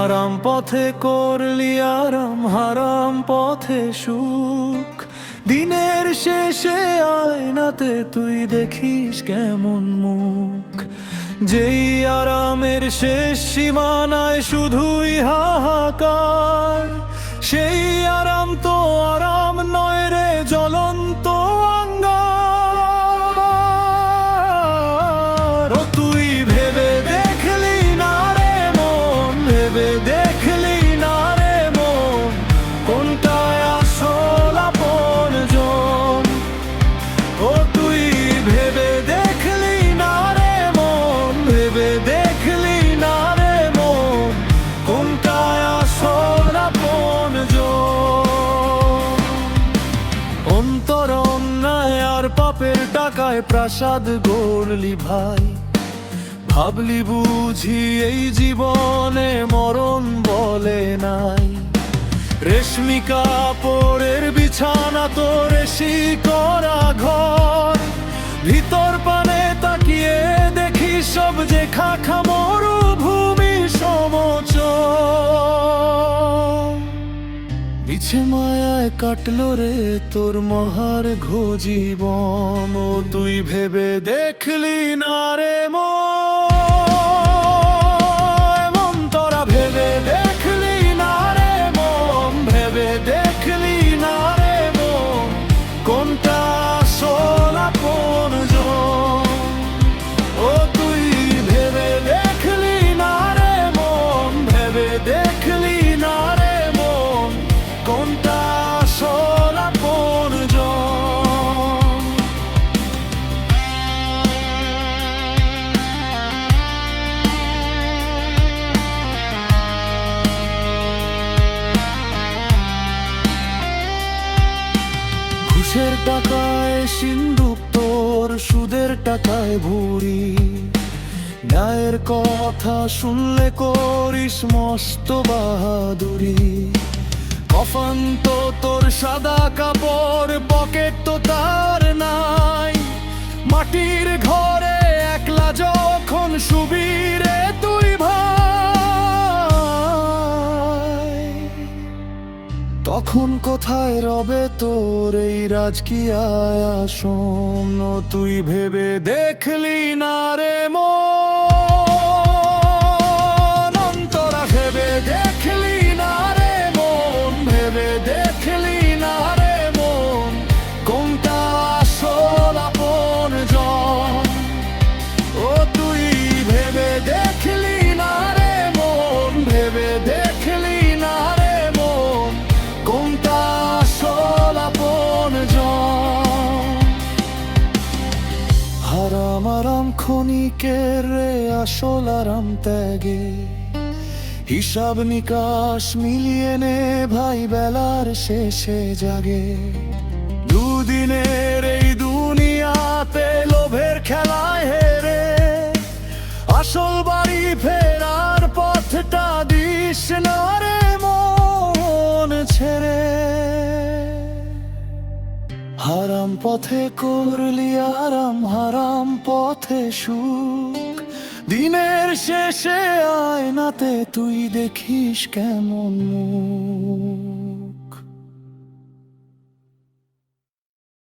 হারাম পথে করলি আরাম, হারাম পথে সুখ। দিনের শেষে আয়নাতে তুই দেখিস কেমন মুখ। যেই আরামের শেষ সীমানায় শুধুই হাহাকার, সেই আরাম তো আরাম নয় রে জ্বলন্ত অঙ্গার। ও তুই ভেবে দেখলি না রে মন, ভেবে দেখলি না রে মন, কোনটায় আসল আপনজন। ও তুই ভেবে দেখলি না রে মন, ভেবে দেখলি না রে মন, কোনটায় আসল আপনজন। অন্তর অন্যায় আর পাপের টাকায় প্রাসাদ গড়লি ভাই, ভাবলি বুঝি এই জীবনে মরণ বলে নাই। রেশমি কাপড়ের বিছানা তো রেশি করা ঘর, ভিতর পানে তাকিয়ে দেখি সব যে খাখা মরুভূমি সমচর। মিছে মায়ায় কাটলো রে তোর মহার্ঘ জীবন। ও তুই ভেবে দেখলি না রে মন, তোরা ভেবে দেখলি না রে মন, ভেবে দেখলি না রে মন, কোনটা আসল আপনজন। ও তুই ভেবে দেখলি না রে মন, ভেবে দেখলি না রে মন, কোনটা আসল আপনজন। ঘুষের টাকায় সিন্দুক তোর, সুদের টাকায় ভুরি। ন্যায়ের কথা শুনলে করিস মস্ত বাহাদুরি। কফন তো তোর সাদা কাপড়, পকেট তো তার নাই। মাটির ঘরে একলা যখন শুবি রে তুই ভাই, তখন কোথায় রবে তোর এই রাজকীয় আসন। তুই ভেবে দেখলি না রে মন, তোরা ভেবে দেখলি না রে মন, ভেবে দেখলি না রে মন, কোনটা আসল আপনজন। ও তুই ভেবে দেখলি না রে মন, ভেবে দেখলি না রে মন, কোনটা আসল আপনজন। হারাম আরাম ক্ষণিকের রে আসল আরাম ত্যাগে, হিসাব নিকাশ মিলিয়ে নে ভাই বেলার শেষে জাগে। দুদিনের এই দুনিয়াতে লোভের খেলায় হেরে আসল বাড়ি ফেরার পথটা দিস না রে মন ছেড়ে। হারাম পথে করলি আরাম, হারাম পথে সুখ। দিনের শেষে আয়নাতে তুই দেখিস কেমন মুখ।